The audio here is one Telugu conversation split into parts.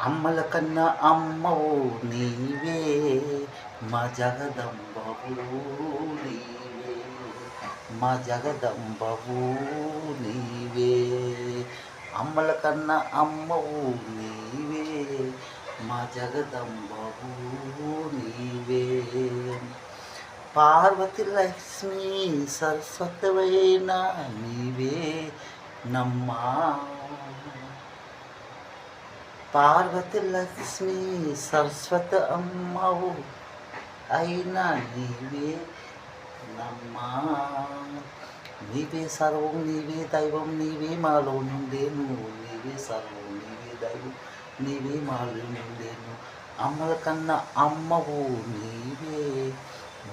అమ్మల కన్నా అమ్మవు నీవే, మా జగదంబవు నీవే, మా జగదంబవు నీవే. అమ్మల కన్నా అమ్మవు నీవే, మా జగదంబవు నీవే. పార్వతి లక్ష్మి సరస్వతమైన నీవే నమ్మా. పార్వతి లక్ష్మి సరస్వత అమ్మవు అయినా నీవే నమ్మా. నీవే సర్వం నీవే దైవం నీవే మాలో నుండేను, నీవే సర్వం నీవే దైవం నీవే మాలో నుండేను. అమ్మల కన్నా అమ్మవు నీవే,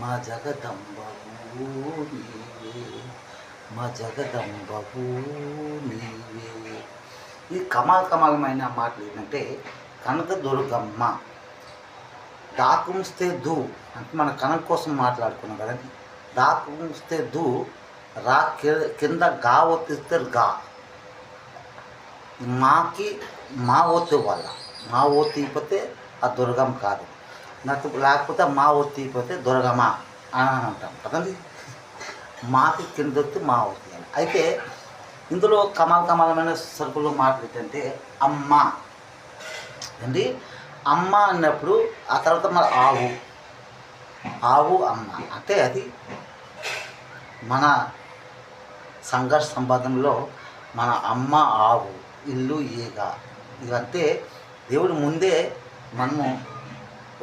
మా జగదంబవు నీవే, మా జగదంబవు నీవే. ఈ కమాలమైన మాటలు ఏంటంటే కనక దుర్గమ్మ దాకుంస్తే దూ అంటే మన కనక కోసం మాట్లాడుకున్నాం కదండి. దాకుంస్తే దూ రా కింద గా ఒత్తిస్తే గా మాకి మా ఒత్తి వల్ల మా ఒత్తిపోతే ఆ దుర్గమ్మ కాదు, నాకు లేకపోతే మా ఒత్తిపోతే దుర్గమ్మ అని అంటాం కదండి. మాకి కింద ఒత్తి మా ఒత్తి అని. అయితే ఇందులో కమాలమైన సరుకులు మాటలు ఏంటంటే అమ్మ అండి. అమ్మ అన్నప్పుడు ఆ తర్వాత మన ఆవు అమ్మ అంటే అది మన సంఘర్ష సంపాదనలో మన అమ్మ ఆవు ఇల్లు ఈగ ఇవంటే దేవుడు ముందే మనము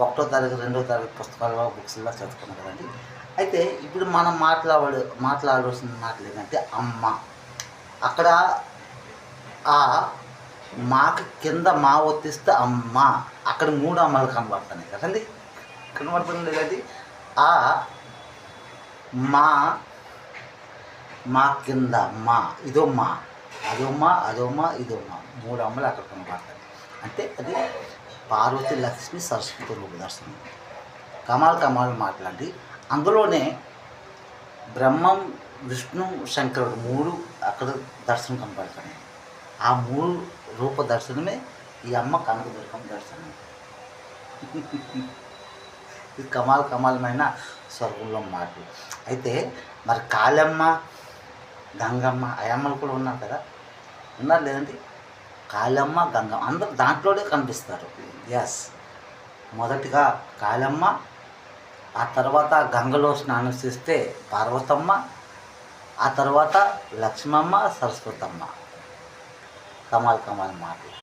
1వ తరగతి 2వ తరగతి పుస్తకాల్లో బుక్స్లో చదువుకున్నాం కదండి. అయితే ఇప్పుడు మనం మాట్లాడవలసిన మాటలు ఏంటంటే అమ్మ. అక్కడ ఆ మాకు కింద మా ఒత్తిస్తే అమ్మ, అక్కడ 3 అమ్మలు కనబడుతున్నాయి కదండి, కనబడుతుంది కదండి. ఆ మా కింద మా ఇదో మా అదో మా ఇదో మా 3 అమ్మలు అక్కడ కనబడతాయి. అంటే అది పార్వతి లక్ష్మి సరస్వతి రూప దర్శనం. కమాలు మాట్లాడి అందులోనే బ్రహ్మం విష్ణు శంకరుడు 3 అక్కడ దర్శనం కనపడతాయి. ఆ 3 రూప దర్శనమే ఈ అమ్మ కనకదుర్గమ్మ దర్శనం. ఇది కమాలమైన స్వర్గంలో మాటలు. అయితే మరి కాళమ్మ గంగమ్మ అయ్యమ్మలు కూడా ఉన్నారు కదా, ఉన్నారు లేదండి. కాళమ్మ గంగమ్మ అందరూ దాంట్లోనే కనిపిస్తారు. ఎస్, మొదటిగా కాళమ్మ, ఆ తర్వాత గంగలో స్నానం చేస్తే పార్వతమ్మ, ఆ తర్వాత లక్ష్మమ్మ సరస్వతమ్మ. కమాల్ మాటలు.